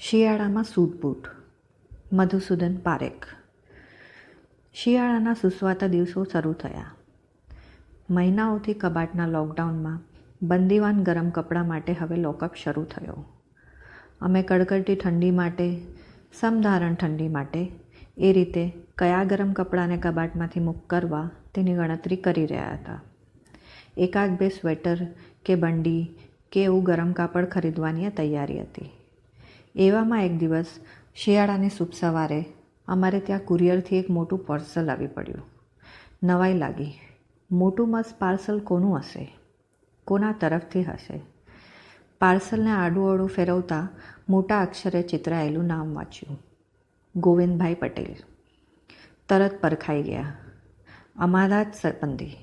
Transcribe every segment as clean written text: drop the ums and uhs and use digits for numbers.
શિયાળામાં suit boot. Madhusudan Parekh. શિયાળાના સુસવાતા દિવસો શરૂ થયા. મહિનાઓથી કબાટના લોકડાઉનમાં બંદીવાન ગરમ કપડાં માટે હવે લોકઅપ શરૂ થયો. અમે કડકડતી ઠંડી માટે, સમધારણ ઠંડી માટે એ રીતે કયા ગરમ કપડાને કબાટમાંથી મુક્ત કરવા તેની ગણતરી કરી રહ્યા હતા. એકાદ બે સ્વેટર કે બંડી કે એવું ગરમ કાપડ ખરીદવાની તૈયારી હતી. એવામાં એક દિવસ શિયાળાની શુભ સવારે અમારે ત્યાં કુરિયરથી એક મોટું પાર્સલ આવી પડ્યું. નવાઈ લાગી. મોટું મસ્ત પાર્સલ કોનું હશે? કોના તરફથી હશે? પાર્સલને આડું ફેરવતા મોટા અક્ષરે ચિતરાયેલું નામ વાંચ્યું. ગોવિંદભાઈ પટેલ. તરત પરખાઈ ગયા. અમારા જ સંબંધી.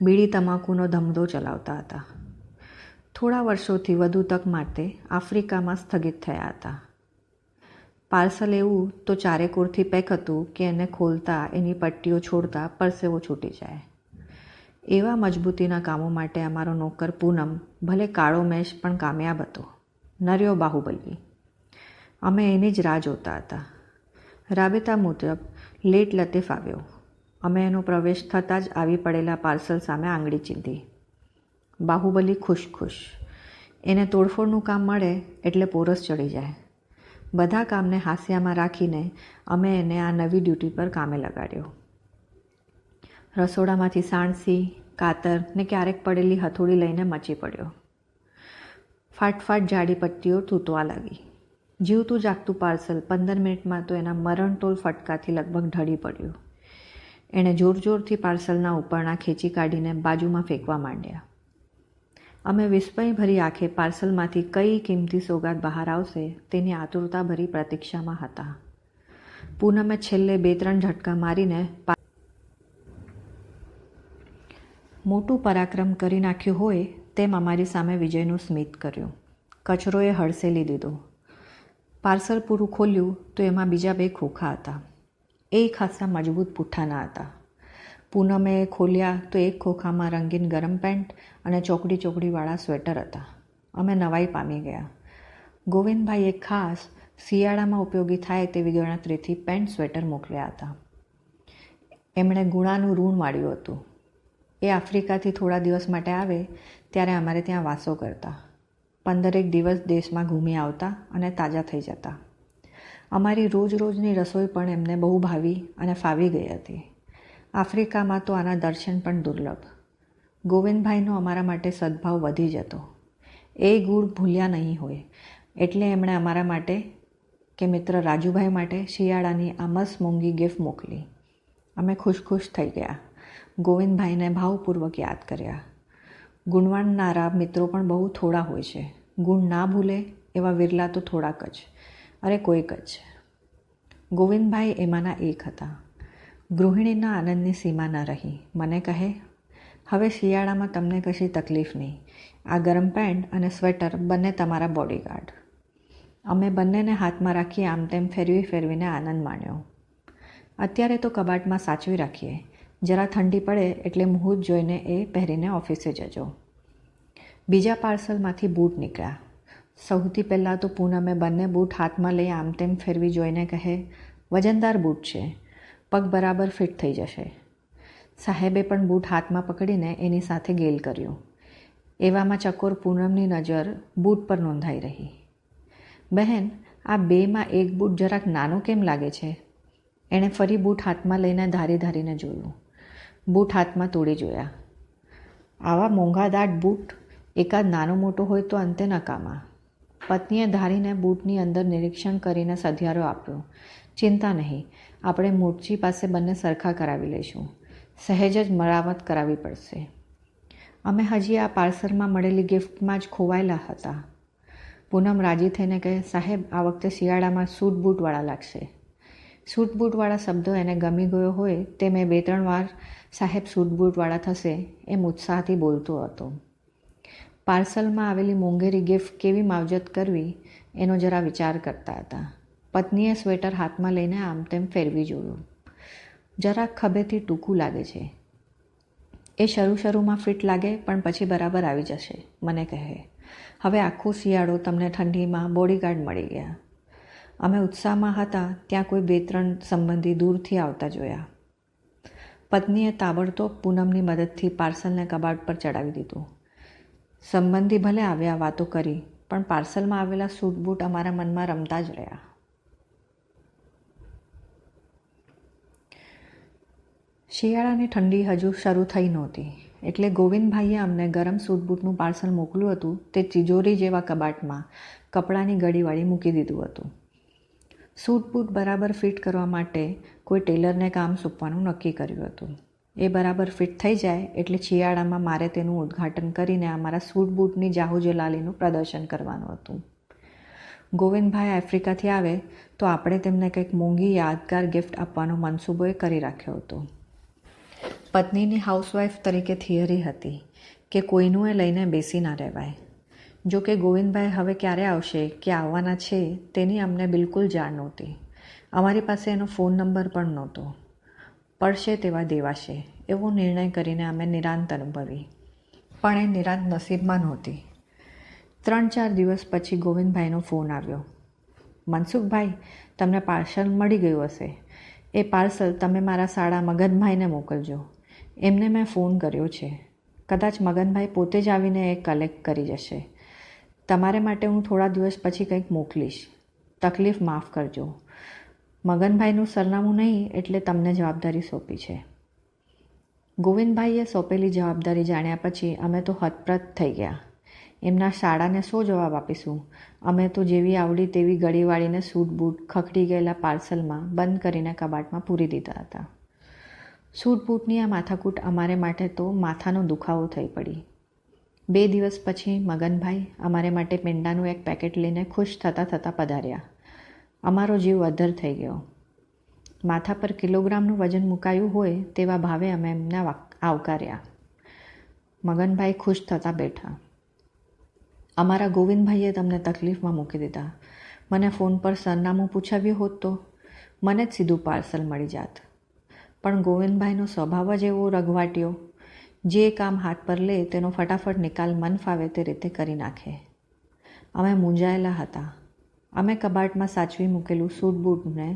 બીડી તમાકુનો ધંધો ચલાવતા હતા. થોડા વર્ષોથી વધુ તક માટે આફ્રિકામાં સ્થગિત થયા હતા. પાર્સલ એવું તો ચારેકોરથી પેક હતું કે એને ખોલતા એની પટ્ટીઓ છોડતા પરસેવો છૂટી જાય. એવા મજબૂતીના કામો માટે અમારો નોકર પૂનમ ભલે કાળો મેષ પણ કામયાબ હતો. નર્યો બાહુબલી. અમે એની જ રાહ જોતા હતા. રાબેતા મુજબ લેટ લતીફ આવ્યો. અમે એનો પ્રવેશ થતાં જ આવી પડેલા પાર્સલ સામે આંગળી ચીંધી. બાહુબલી ખુશ. એને તોડફોડનું કામ મળે એટલે પોરસ ચડી જાય. બધા કામને હાસ્યામાં રાખીને અમે એને આ નવી ડ્યુટી પર કામે લગાડ્યો. રસોડામાંથી સાણસી, કાતર ને ક્યારેક પડેલી હથોડી લઈને મચી પડ્યો. ફાટફાટ જાડી પટ્ટીઓ તૂટવા લાગી. જીવતું જાગતું પાર્સલ 15 મિનિટમાં તો એના મરણતોલ ફટકાથી લગભગ ઢળી પડ્યું. એણે જોરથી પાર્સલના ઉપરના ખેંચી કાઢીને બાજુમાં ફેંકવા માંડ્યા. અમે વિસ્મયભરી આંખે પાર્સલમાંથી કઈ કિંમતી સોગાદ બહાર આવશે તેની આતુરતાભરી પ્રતીક્ષામાં હતા. પૂનમે છેલ્લે 2-3 ઝટકા મારીને મોટું પરાક્રમ કરી નાખ્યું હોય તેમ અમારી સામે વિજયનું સ્મિત કર્યું. કચરોએ હડસેલી દીધો. પાર્સલ પૂરું ખોલ્યું તો એમાં બીજા 2 ખોખા હતા. એ ખાસા મજબૂત પુઠ્ઠાના હતા. પૂનમે ખોલ્યા તો એક ખોખામાં રંગીન ગરમ પેન્ટ અને ચોકડીવાળા સ્વેટર હતા. અમે નવાઈ પામી ગયા. ગોવિંદભાઈએ ખાસ શિયાળામાં ઉપયોગી થાય તેવી ગણતરીથી પેન્ટ સ્વેટર મોકલ્યા હતા. એમણે ગુણાનું ઋણ વાળ્યું હતું. એ આફ્રિકાથી થોડા દિવસ માટે આવે ત્યારે અમારે ત્યાં વાસો કરતા. 15 દિવસ દેશમાં ઘૂમી આવતા અને તાજા થઈ જતા. અમારી રોજની રસોઈ પણ એમને બહુ ભાવી અને ફાવી ગઈ હતી. આફ્રિકામાં તો આના દર્શન પણ દુર્લભ. ગોવિંદભાઈનો અમારા માટે સદભાવ વધી જતો. એ ગુણ ભૂલ્યા નહીં હોય એટલે એમણે અમારા માટે કે મિત્ર રાજુભાઈ માટે શિયાળાની આ મસ્ત મોંઘી ગિફ્ટ મોકલી. અમે ખુશ થઈ ગયા. ગોવિંદભાઈને ભાવપૂર્વક યાદ કર્યા. ગુણવાનનારા મિત્રો પણ બહુ થોડા હોય છે. ગુણ ના ભૂલે એવા વિરલા તો થોડાક જ. અરે કોઈક જ. ગોવિંદભાઈ એમાંના એક હતા. ગૃહિણીના આનંદની સીમા ન રહી. મને કહે, હવે શિયાળામાં તમને કશી તકલીફ નહીં. આ ગરમ પેન્ટ અને સ્વેટર બંને તમારા બોડીગાર્ડ. અમે બંનેને હાથમાં રાખી આમ તેમ ફેરવીને આનંદ માણ્યો. અત્યારે તો કબાટમાં સાચવી રાખીએ. જરા ઠંડી પડે એટલે મુહૂર્ત જોઈને એ પહેરીને ઓફિસે જજો. બીજા પાર્સલમાંથી બૂટ નીકળ્યા. સૌથી પહેલાં તો પૂનમે બંને બૂટ હાથમાં લઈ આમ તેમ ફેરવી જોઈને કહે, વજનદાર બૂટ છે. પગ બરાબર ફિટ થઈ જશે. સાહેબે પણ બૂટ હાથમાં પકડીને એની સાથે ગેલ કર્યું. એવામાં ચકોર પૂનમની નજર બૂટ પર નોંધાઈ રહી. બહેન, આ 2માં એક બૂટ જરાક નાનું કેમ લાગે છે? એણે ફરી બૂટ હાથમાં લઈને ધારીને જોયું. બૂટ હાથમાં તોડી જોયા. આવા મોંઘાદાટ બૂટ એકાદ નાનો મોટો હોય તો અંતે નકામા. પત્નીએ ધારીને બૂટની અંદર નિરીક્ષણ કરીને સધિયારો આપ્યો. ચિંતા નહીં, આપણે મોચી પાસે બંને સરખા કરાવી લઈશું. સહેજ જ મરામત કરાવવી પડશે. અમે હજી આ પાર્સલમાં મળેલી ગિફ્ટમાં જ ખોવાયેલા હતા. પૂનમ રાજી થઈને કહે, સાહેબ આ વખતે શિયાળામાં સૂટ બૂટવાળા લાગશે. સૂટ બૂટવાળા શબ્દો એને ગમી ગયો હોય તે મેં 2-3 વાર સાહેબ સૂટ બૂટવાળા થશે એમ ઉત્સાહથી બોલતો હતો. પાર્સલમાં આવેલી મોંઘેરી ગિફ્ટ કેવી માવજત કરવી એનો જરા વિચાર કરતા હતા. પત્નીએ સ્વેટર હાથમાં લઈને આમ તેમ ફેરવી જોયું. જરાક ખભેથી ટૂંકું લાગે છે. એ શરૂમાં ફિટ લાગે પણ પછી બરાબર આવી જશે. મને કહે, હવે આખો શિયાળો તમને ઠંડીમાં બોડીગાર્ડ મળી ગયા. અમે ઉત્સાહમાં હતા ત્યાં કોઈ 2-3 સંબંધી દૂરથી આવતા જોયા. પત્નીએ તાબડતોબ પૂનમની મદદથી પાર્સલને કબાટ પર ચડાવી દીધું. સંબંધી ભલે આવ્યા, વાતો કરી, પણ પાર્સલમાં આવેલા સૂટ બૂટ અમારા મનમાં રમતા જ રહ્યા. શિયાળાની ઠંડી હજુ શરૂ થઈ નહોતી એટલે ગોવિંદભાઈએ અમને ગરમ સૂટ બૂટનું પાર્સલ મોકલ્યું હતું તે તિજોરી જેવા કબાટમાં કપડાની ગડીવાળી મૂકી દીધું હતું. સૂટ બૂટ બરાબર ફિટ કરવા માટે કોઈ ટેલરને કામ સોંપવાનું નક્કી કર્યું હતું. એ બરાબર ફિટ થઈ જાય એટલે શિયાળામાં મારે તેનું ઉદ્ઘાટન કરીને અમારા સૂટ બૂટની જાહુજલાલીનું પ્રદર્શન કરવાનું હતું. ગોવિંદભાઈ આફ્રિકાથી આવે તો આપણે તેમને કંઈક મોંઘી યાદગાર ગિફ્ટ આપવાનો મનસૂબો કરી રાખ્યો હતો. પત્નીની હાઉસવાઈફ તરીકે થિયરી હતી કે કોઈનું એ લઈને બેસી ના રહેવાય. જો કે ગોવિંદભાઈ હવે ક્યારે આવશે કે આવવાના છે તેની અમને બિલકુલ જાણ નહોતી. અમારી પાસે એનો ફોન નંબર પણ નહોતો. પડશે તેવા દેવાશે એવો નિર્ણય કરીને અમે નિરાંત અનુભવી. પણ એ નિરાંત નસીબમાં નહોતી. 3-4 દિવસ પછી ગોવિંદભાઈનો ફોન આવ્યો. મનસુખભાઈ, તમને પાર્સલ મળી ગયું હશે. એ પાર્સલ તમે મારા સાળા મગનભાઈને મોકલજો. એમને મેં ફોન કર્યો છે. કદાચ મગનભાઈ પોતે જ આવીને એ કલેક્ટ કરી જશે. તમારે માટે હું થોડા દિવસ પછી કંઈક મોકલીશ. તકલીફ માફ કરજો. મગનભાઈનું સરનામું નહીં એટલે તમને જવાબદારી સોંપી છે. ગોવિંદભાઈએ સોંપેલી જવાબદારી જાણ્યા પછી અમે તો હતપ્રત થઈ ગયા. એમના શાળાને શો જવાબ આપીશું? અમે તો જેવી આવડી તેવી ગળીવાળીને સૂટ બૂટ ખખડી ગયેલા પાર્સલમાં બંધ કરીને કબાટમાં પૂરી દીધા હતા. સૂટ બૂટની આ માથાકૂટ અમારે માટે તો માથાનો દુખાવો થઈ પડી. 2 દિવસ પછી મગનભાઈ અમારે માટે પેંડાનું એક પેકેટ લઈને ખુશ થતાં પધાર્યા. અમારો જીવ અધ્ધર થઈ ગયો. માથા પર કિલોગ્રામનું વજન મુકાયું હોય તેવા ભાવે અમે એમને આવકાર્યા. મગનભાઈ ખુશ થતાં બેઠા. અમારા ગોવિંદભાઈએ તમને તકલીફમાં મૂકી દીધા. મને ફોન પર સરનામું પૂછાવ્યું હોત તો મને જ સીધું પાર્સલ મળી જાત. પણ ગોવિંદભાઈનો સ્વભાવ જ એવો રઘવાટ્યો. જે કામ હાથ પર લે તેનો ફટાફટ નિકાલ મન ફાવે તે રીતે કરી નાખે. અમે મૂંઝાયેલા હતા. અમે કબાટમાં સાચવી મૂકેલું સૂટ બૂટને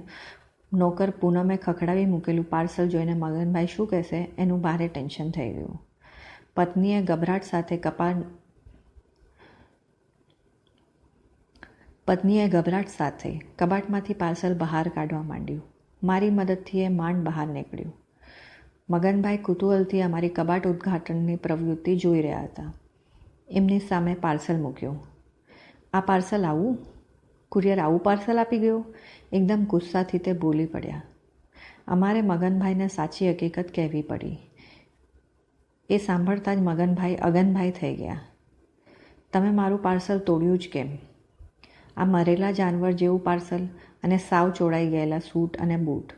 નોકર પૂનમે ખખડાવી મૂકેલું પાર્સલ જોઈને મગનભાઈ શું કહેશે એનું ભારે ટેન્શન થઈ ગયું. પત્નીએ ગભરાટ સાથે કબાટમાંથી પાર્સલ બહાર કાઢવા માંડ્યું. મારી મદદથી એ માંડ બહાર નીકળ્યું. મગનભાઈ કુતૂહલથી અમારી કબાટ ઉદ્ઘાટનની પ્રવૃત્તિ જોઈ રહ્યા હતા. એમની સામે પાર્સલ મૂક્યું. આ પાર્સલ આવું? કુરિયર આવું પાર્સલ આપી ગયો? એકદમ ગુસ્સાથી તે બોલી પડ્યા. અમારે મગનભાઈને સાચી હકીકત કહેવી પડી. એ સાંભળતા જ મગનભાઈ અગનભાઈ થઈ ગયા. તમે મારું પાર્સલ તોડ્યું જ કેમ? આ મરેલા જાનવર જેવું પાર્સલ અને સાવ ચોડાઈ ગયેલા સૂટ અને બૂટ.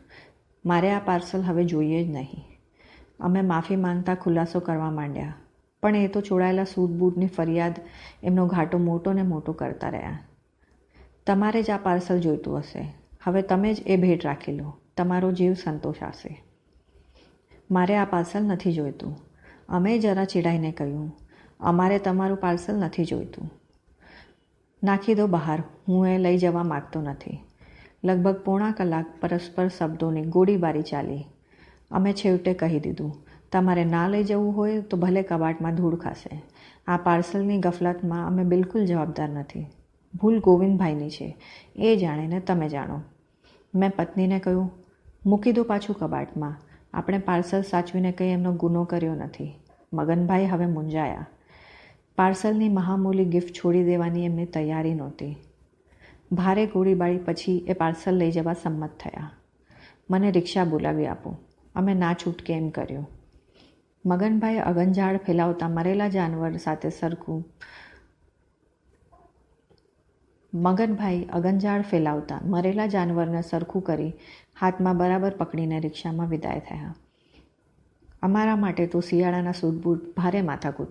મારે આ પાર્સલ હવે જોઈએ જ નહીં. અમે માફી માંગતા ખુલાસો કરવા માંડ્યા. પણ એ તો ચોડાયેલા સૂટ બૂટની ફરિયાદ એમનો ઘાટો મોટો ને મોટો કરતા રહ્યા. તમારે જ આ પાર્સલ જોઈતું હશે. હવે તમે જ એ ભેટ રાખી લો. તમારો જીવ સંતોષાશે. મારે આ પાર્સલ નથી જોઈતું. અમે જરા ચીડાઈને કહ્યું, અમારે તમારું પાર્સલ નથી જોઈતું. નાખી દો બહાર. હું એ લઈ જવા માગતો નથી. લગભગ પોણા કલાક પરસ્પર શબ્દોની ગોળીબારી ચાલી. અમે છેવટે કહી દીધું, તમારે ના લઈ જવું હોય તો ભલે કબાટમાં ધૂળ ખાશે. આ પાર્સલની ગફલતમાં અમે બિલકુલ જવાબદાર નથી. ભૂલ ગોવિંદભાઈની છે. એ જાણે ને તમે જાણો. મેં પત્નીને કહ્યું, મૂકી દો પાછું કબાટમાં. આપણે પાર્સલ સાચવીને કંઈ એમનો ગુનો કર્યો નથી. મગનભાઈ હવે મૂંઝાયા. પાર્સલની મહામૂલી ગિફ્ટ છોડી દેવાની એમની તૈયારી નહોતી. ભારે ગોળીબારી પછી એ પાર્સલ લઈ જવા સંમત થયા. મને રિક્ષા બોલાવી આપો. અમે ના છૂટકે એમ કર્યું. મગનભાઈએ અગનઝાડ ફેલાવતા મરેલા જાનવર સાથે સરખું મરેલા જાનવરને સરખું કરી હાથમાં બરાબર પકડીને રિક્ષામાં વિદાય થયા. અમારા માટે તો શિયાળાના સૂટ બૂટ ભારે માથાકૂટ.